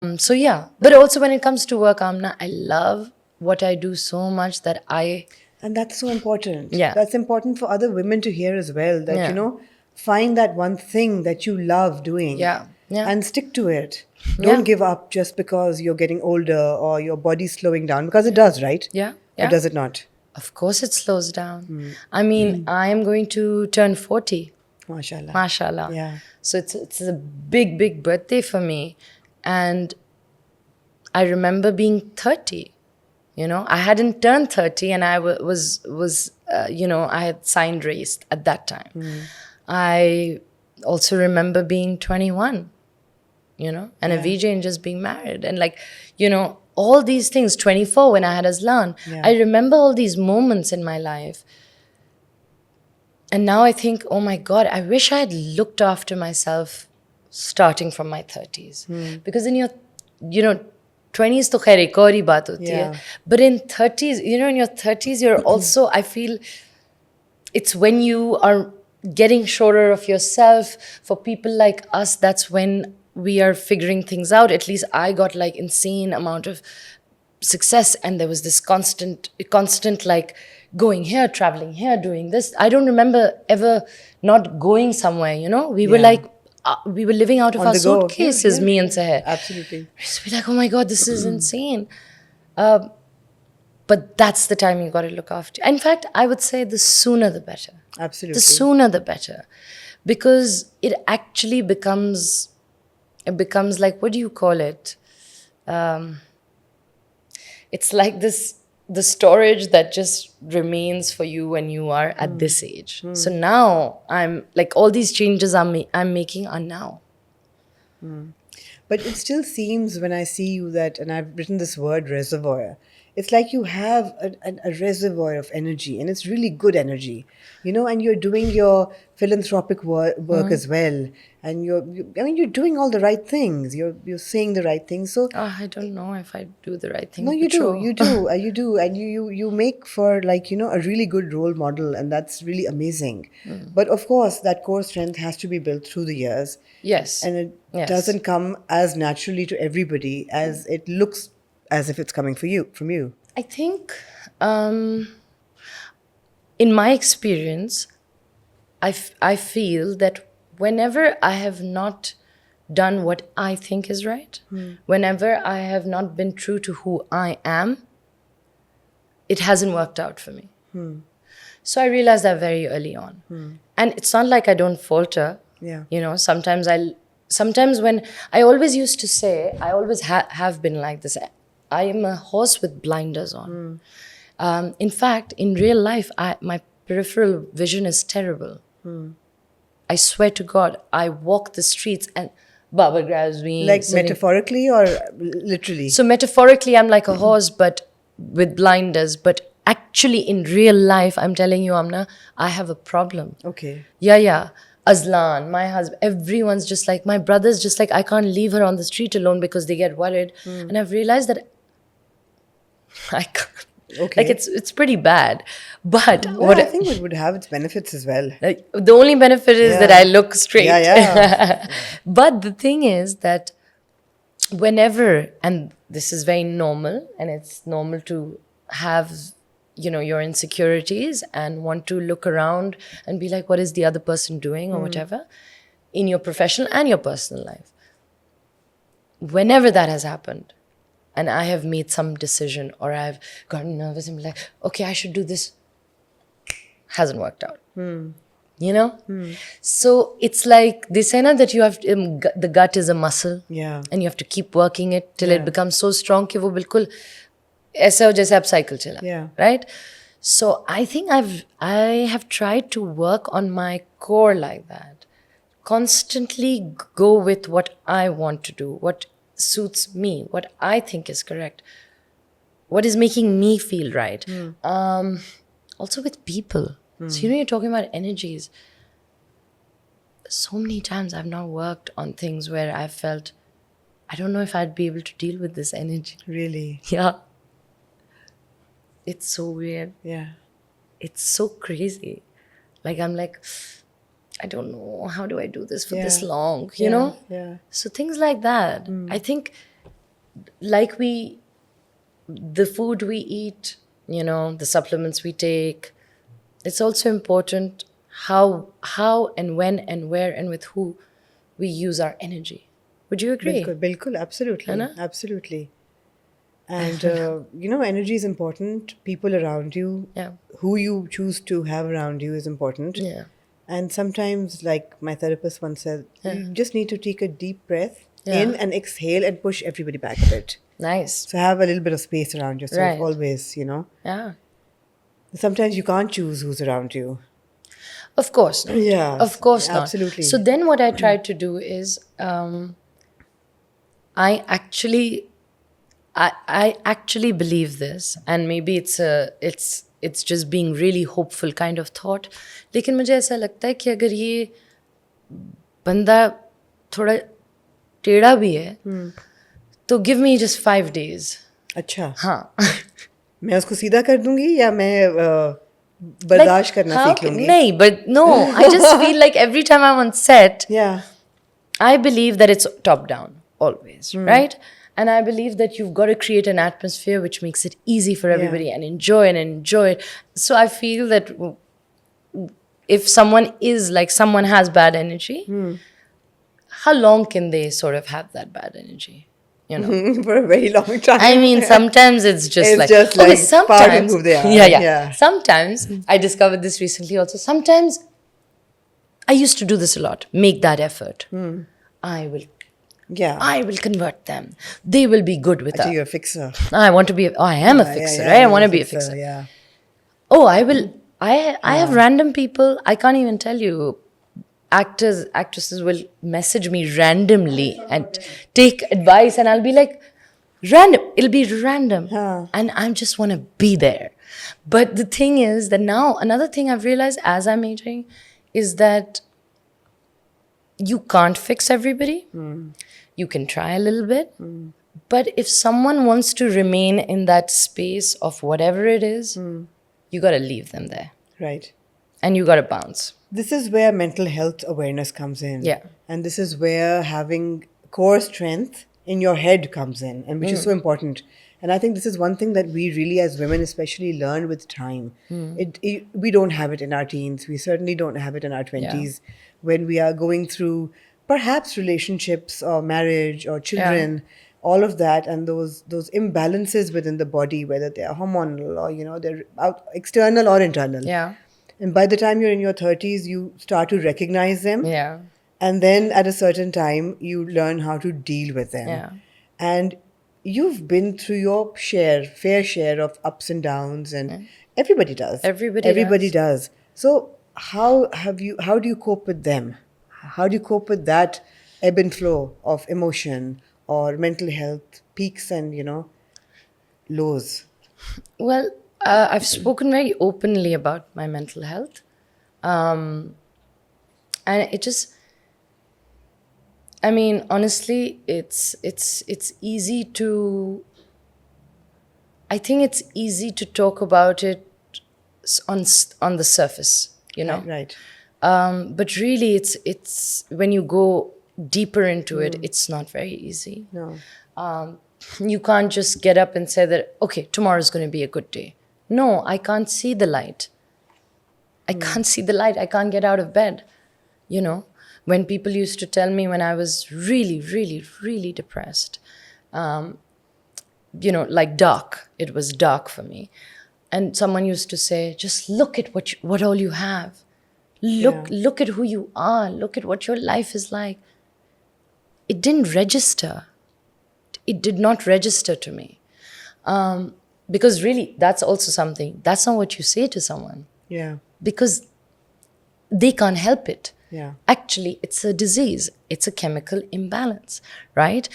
So yeah, but also when it comes to work, Amna, I love what I do so much that And that's so important. yeah, That's important for other women to hear as well, that, yeah, find that one thing that you love doing yeah, yeah, and stick to it. Don't yeah, give up just because you're getting older or your body's slowing down, because it does, right? yeah, Or yeah. does it not? Of course, it slows down. I mean, I am going to turn 40, MashaAllah. mashallah. Yeah. So it's a big, big birthday for me, and I remember being 30. I hadn't turned 30, and was I had signed race at that time. I also remember being 21, and a Yeah. VJ and just being married, and all these things. 24 when I had Aslan. Yeah. I remember all these moments in my life, and now I think, oh my God, I wish I had looked after myself starting from my 30s, because in your, 20s to khair ek aur hi baat hoti hai, Yeah. but in 30s, in your 30s, you're also, I feel, it's when you are getting surer of yourself. For people like us, that's when we are figuring things out. At least I got like insane amount of success, and there was this constant like going here, traveling here, doing this. I don't remember ever not going somewhere. We were Yeah. like we were living out of On our the go. Yeah, suitcases, yeah, me and yeah. Seher. Absolutely. We used to be like, oh my God, this is insane. But that's the time you got to look after. In fact, I would say the sooner the better. Absolutely. The sooner the better, because it actually becomes like, what do you call it? It's like the storage that just remains for you when you are at this age. So now I'm like, all these changes I'm making are now. But it still seems when I see you that, and I've written this word reservoir, it's like you have a reservoir of energy, and it's really good energy, and you're doing your philanthropic work as well. And I mean, you're doing all the right things. You're saying the right things. So, I don't know if I do the right no, thing, you but do, sure. you do, you do, and you make for, like, a really good role model, and that's really amazing. But of course, that core strength has to be built through the years, Yes. and it Yes. doesn't come as naturally to everybody as it looks as if it's coming from you. I think, in my experience, I feel that whenever I have not done what I think is right, whenever I have not been true to who I am, it hasn't worked out for me. So I realized that very early on. And it's not like I don't falter. Yeah. Sometimes when I always used to say, I always have been like this. I am a horse with blinders on. In fact, in real life, my peripheral vision is terrible. I swear to God, I walk the streets and Baba grabs me. Like sitting- metaphorically or literally? So metaphorically, I'm like a horse, but with blinders. But actually, in real life, I'm telling you, Amna, I have a problem. Okay. Yeah. Aslan, my husband, everyone's just like, my brother's just like, I can't leave her on the street alone because they get worried. And I've realized that I can't. Okay. Like, it's pretty bad. But Well, I think it would have its benefits as well. like, the only benefit is that Yeah. I look straight. Yeah. But the thing is that whenever, and this is very normal, and it's normal to have, your insecurities and want to look around and be like, what is the other person doing or whatever, in your professional and your personal life. Whenever that has happened, and I have made some decision or I've gotten nervous and be like, okay, I should do this, hasn't worked out. So it's like they say now that you have to, the gut is a muscle. Yeah. And you have to keep working it till Yeah. it becomes so strong कि वो बिल्कुल ऐसा हो जैसे आप cycle चला. Yeah. Right? So I think I have tried to work on my core like that. Constantly go with what I want to do, what suits me, what I think is correct, what is making me feel right. Also with people. So you're talking about energies. So many times I've now worked on things where I felt, I don't know if I'd be able to deal with this energy. Really? Yeah. It's so weird. Yeah. It's so crazy. Like, I'm like, I don't know, how do I do this for this long, you know? Yeah. So things like that. I think like the food we eat, the supplements we take, it's also important how and when and where and with who we use our energy. Would you agree? Bilkul, bilkul, absolutely, Anna? absolutely. And energy is important. People around you, Yeah. who you choose to have around you is important. Yeah. And sometimes, like my therapist once said, you just need to take a deep breath Yeah. in and exhale and push everybody back a bit. Nice. So have a little bit of space around yourself Right. always, Yeah. Sometimes you can't choose who's around you. Of course not. Yeah, Of course not. absolutely. So then what I try to do is I actually believe this, and maybe it's just being really hopeful kind of thought. लेकिन मुझे ऐसा लगता है कि अगर ये बंदा थोड़ा टेढ़ा भी है तो give me just 5 days. अच्छा, हाँ. मैं उसको सीधा कर दूंगी या मैं बर्दाश्त करना सीख लूंगी? नहीं, but no, I just feel like every time I'm on set, Yeah. I believe that it's top down always, right? And I believe that you've got to create an atmosphere which makes it easy for everybody and enjoy it. So I feel that if someone has bad energy, how long can they sort of have that bad energy? For a very long time. I mean, sometimes it's just It's like, just okay, like sometimes, part of who they are. Yeah. Sometimes, I discovered this recently also, sometimes I used to do this a lot, make that effort. I will convert them. They will be good with Actually, us. you're a fixer. I am a fixer, right? I want to be a fixer. Yeah. Oh, I have random people, I can't even tell you. Actresses will message me randomly and take advice, and I'll be like, random. It'll be random. And I just want to be there. But the thing is that now, another thing I've realized as I'm aging is that you can't fix everybody. You can try a little bit. But if someone wants to remain in that space of whatever it is, you got to leave them there. Right. And you got to bounce. This is where mental health awareness comes in. Yeah. And this is where having core strength in your head comes in, and which is so important. And I think this is one thing that we really, as women especially, learn with time. We don't have it in our teens. We certainly don't have it in our 20s when we are going through perhaps relationships or marriage or children, all of that, and those imbalances within the body, whether they are hormonal or, they're external or internal. Yeah. And by the time you're in your 30s, you start to recognize them. Yeah. And then at a certain time, you learn how to deal with them. Yeah. And you've been through your fair share of ups and downs, and everybody does. Everybody does. So how do you cope with them? How do you cope with that ebb and flow of emotion or mental health peaks and, lows? Well, I've spoken very openly about my mental health. And it just, I mean, honestly, it's easy to, I think it's easy to talk about it on the surface, Right. But really, it's when you go deeper into it, it's not very easy. No. You can't just get up and say that, okay, tomorrow's going to be a good day. No, I can't see the light. I can't see the light. I can't get out of bed. When people used to tell me when I was really, really, really depressed, like dark, it was dark for me. And someone used to say, just look at what all you have. Look at who you are. Look at what your life is like. It didn't register. It did not register to me. Because really, that's also something. That's not what you say to someone. Yeah. Because they can't help it. Yeah. Actually, it's a disease. It's a chemical imbalance, right?